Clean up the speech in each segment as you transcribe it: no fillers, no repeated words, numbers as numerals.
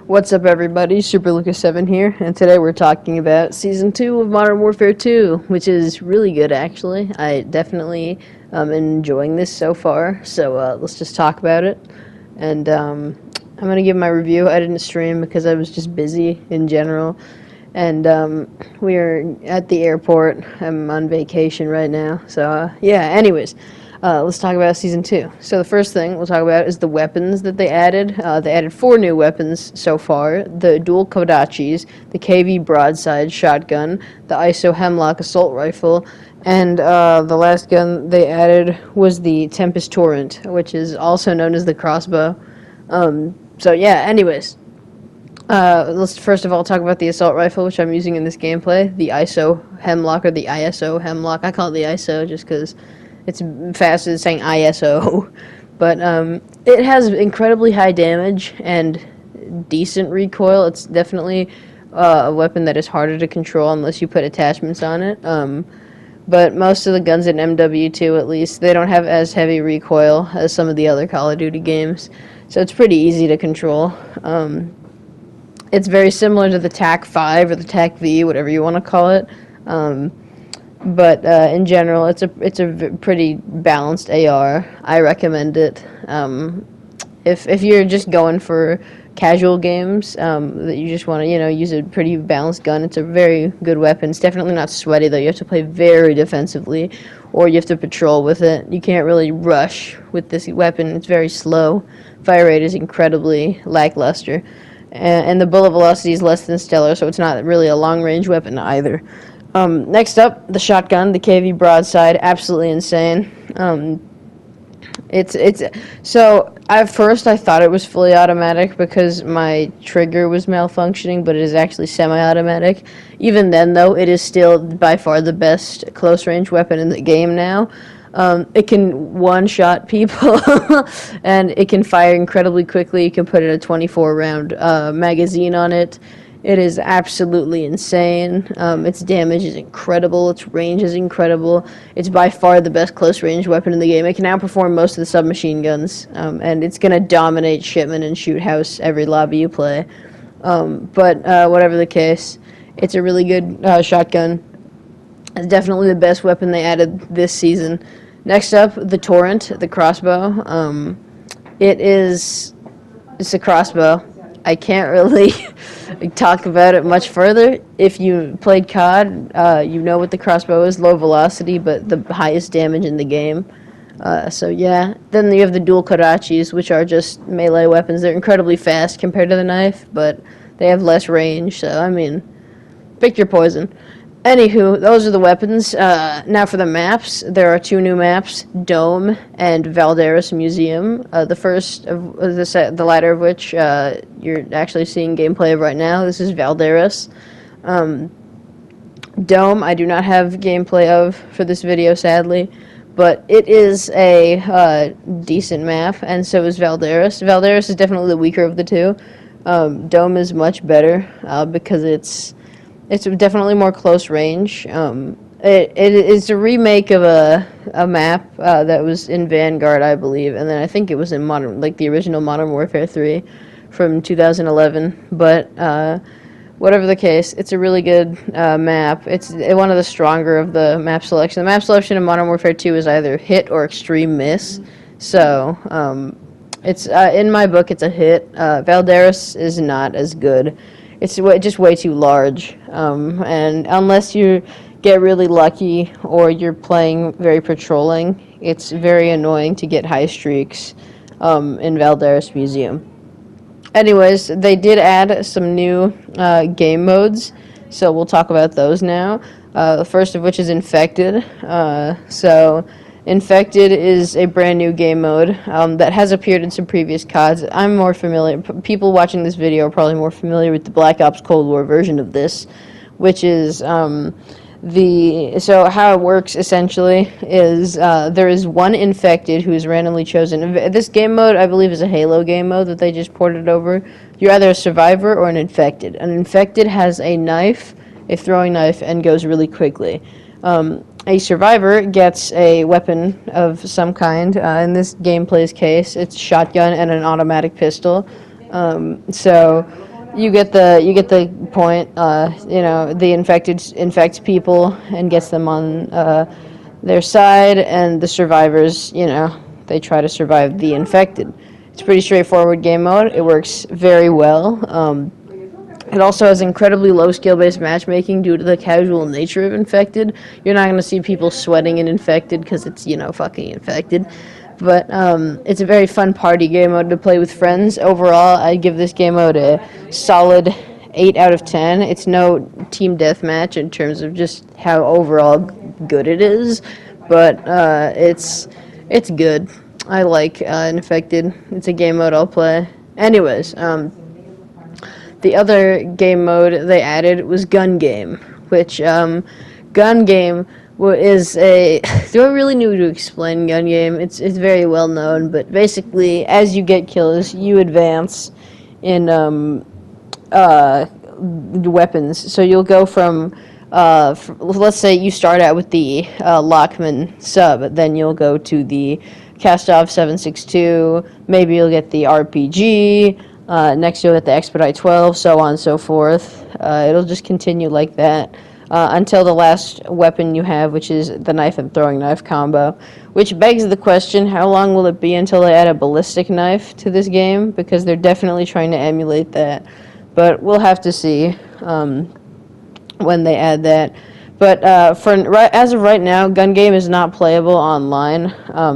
What's up, everybody? Super Lucas 7 here, and today we're talking about Season 2 of Modern Warfare 2, which is really good, actually. I definitely am enjoying this so far, so let's just talk about it. And I'm going to give my review. I didn't stream because I was just busy in general, and we are at the airport. I'm on vacation right now, so yeah, anyways. Let's talk about Season 2. So the first thing we'll talk about is the weapons that they added. They added 4 new weapons so far. The dual Kodachis, the KV broadside shotgun, the ISO Hemlock assault rifle, and the last gun they added was the Tempest Torrent, which is also known as the crossbow. So yeah, anyways. Let's first of all talk about the assault rifle, which I'm using in this gameplay. The ISO Hemlock, or the ISO Hemlock. I call it the ISO just because it's faster than saying ISO, but it has incredibly high damage and decent recoil. It's definitely a weapon that is harder to control unless you put attachments on it. But most of the guns in MW2, at least, they don't have as heavy recoil as some of the other Call of Duty games, so it's pretty easy to control. It's very similar to the TAC-5 or the TAC-V, whatever you want to call it. But in general, it's a pretty balanced AR. I recommend it. If you're just going for casual games, that you just want to use a pretty balanced gun, it's a very good weapon. It's definitely not sweaty though. You have to play very defensively, or you have to patrol with it. You can't really rush with this weapon. It's very slow. Fire rate is incredibly lackluster, and the bullet velocity is less than stellar, so it's not really a long range weapon either. Next up, the shotgun, the KV broadside, absolutely insane. So at first I thought it was fully automatic because my trigger was malfunctioning, but it is actually semi-automatic. Even then, though, it is still by far the best close-range weapon in the game now. It can one-shot people, and it can fire incredibly quickly. You can put a 24-round magazine on it. It is absolutely insane. Its damage is incredible. Its range is incredible. It's by far the best close-range weapon in the game. It can outperform most of the submachine guns, and it's going to dominate Shipment and Shoot House every lobby you play. But whatever the case, it's a really good shotgun. It's definitely the best weapon they added this season. Next up, the Torrent, the crossbow. It's a crossbow. I can't really talk about it much further. If you played COD, you know what the crossbow is. Low velocity, but the highest damage in the game. So yeah. Then you have the dual Kodachis, which are just melee weapons. They're incredibly fast compared to the knife, but they have less range. So, I mean, pick your poison. Anywho, those are the weapons. Now for the maps, there are 2 new maps, Dome and Valderas Museum. The first of the latter of which you're actually seeing gameplay of right now. This is Valderas. Dome, I do not have gameplay of for this video, sadly, but it is a decent map, and so is Valderas. Valderas is definitely the weaker of the two. Dome is much better because it's definitely more close range. It's a remake of a map that was in Vanguard, I believe, and then I think it was in the original Modern Warfare 3 from 2011. But whatever the case, it's a really good map. It's one of the stronger of the map selection. The map selection in Modern Warfare 2 is either hit or extreme miss. So it's in my book, it's a hit. Valderas is not as good. It's just way too large, and unless you get really lucky or you're playing very patrolling, it's very annoying to get high streaks in Valderas Museum. Anyways, they did add some new game modes, so we'll talk about those now. The first of which is Infected. So Infected is a brand new game mode that has appeared in some previous CODs. I'm more familiar. People watching this video are probably more familiar with the Black Ops Cold War version of this, which is so how it works essentially is there is one infected who is randomly chosen. This game mode, I believe, is a Halo game mode that they just ported over. You're either a survivor or an infected. An infected has a knife, a throwing knife, and goes really quickly. A survivor gets a weapon of some kind. In this gameplay's case, it's shotgun and an automatic pistol. So you get the point. The infected infects people and gets them on their side, and the survivors, they try to survive the infected. It's pretty straightforward game mode. It works very well. It also has incredibly low skill-based matchmaking due to the casual nature of Infected. You're not going to see people sweating in Infected because it's, fucking Infected. But it's a very fun party game mode to play with friends. Overall, I give this game mode a solid 8 out of 10. It's no team deathmatch in terms of just how overall good it is, but it's good. I like Infected. It's a game mode I'll play. Anyways, the other game mode they added was Gun Game, which Gun Game is a. Do I really need to explain Gun Game? It's very well known, but basically, as you get kills, you advance in weapons. So you'll go from. Let's say you start out with the Lockman sub, then you'll go to the Kastov 7.62. Maybe you'll get the RPG. Next you'll get the Expedite 12, so on and so forth. It'll just continue like that until the last weapon you have, which is the knife and throwing knife combo. Which begs the question, how long will it be until they add a ballistic knife to this game? Because they're definitely trying to emulate that. But we'll have to see when they add that. But as of right now, Gun Game is not playable online.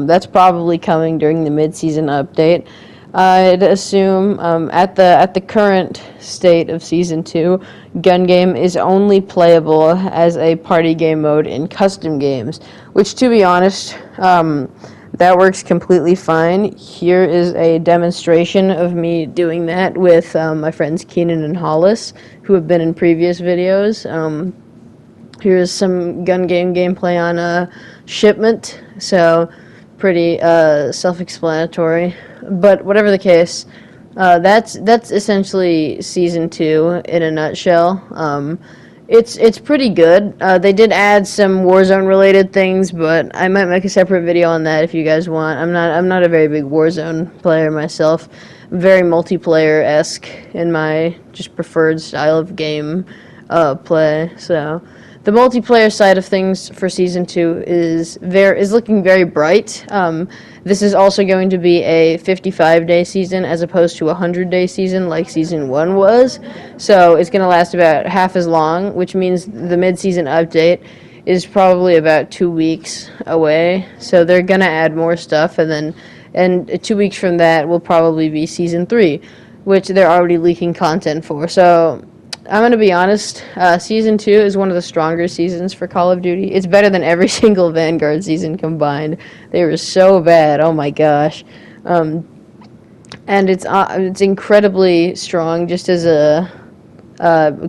That's probably coming during the mid-season update. I'd assume at the current state of Season 2, Gun Game is only playable as a party game mode in custom games, which, to be honest, that works completely fine. Here is a demonstration of me doing that with my friends Keenan and Hollis, who have been in previous videos. Here's some Gun Game gameplay on Shipment, so pretty self-explanatory. But whatever the case, that's essentially Season 2 in a nutshell. It's pretty good. They did add some Warzone related things, but I might make a separate video on that if you guys want. I'm not a very big Warzone player myself. I'm very multiplayer-esque in my just preferred style of game play. So the multiplayer side of things for Season 2 is looking very bright. This is also going to be a 55-day season as opposed to a 100-day season like Season 1 was. So it's going to last about half as long, which means the mid-season update is probably about 2 weeks away. So they're going to add more stuff, and 2 weeks from that will probably be Season 3, which they're already leaking content for. So I'm going to be honest, Season 2 is one of the stronger seasons for Call of Duty. It's better than every single Vanguard season combined. They were so bad, oh my gosh. And it's incredibly strong just as a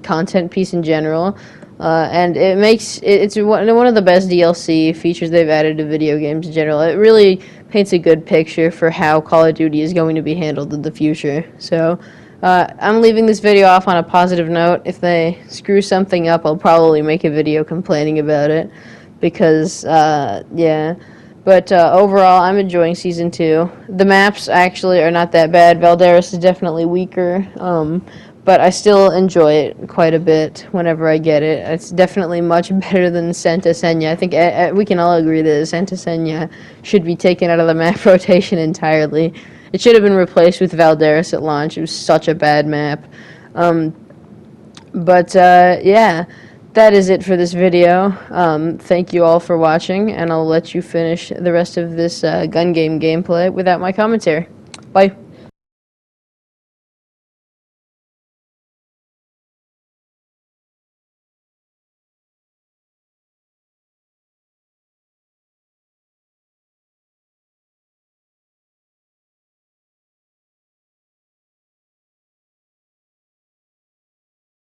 content piece in general. And it's one of the best DLC features they've added to video games in general. It really paints a good picture for how Call of Duty is going to be handled in the future. So I'm leaving this video off on a positive note. If they screw something up, I'll probably make a video complaining about it. Because, yeah. But overall, I'm enjoying Season 2. The maps actually are not that bad. Valderis is definitely weaker. But I still enjoy it quite a bit whenever I get it. It's definitely much better than Santa Senya. I think we can all agree that Santa Senya should be taken out of the map rotation entirely. It should have been replaced with Valderis at launch. It was such a bad map. Yeah, that is it for this video. Thank you all for watching, and I'll let you finish the rest of this gun game gameplay without my commentary. Bye.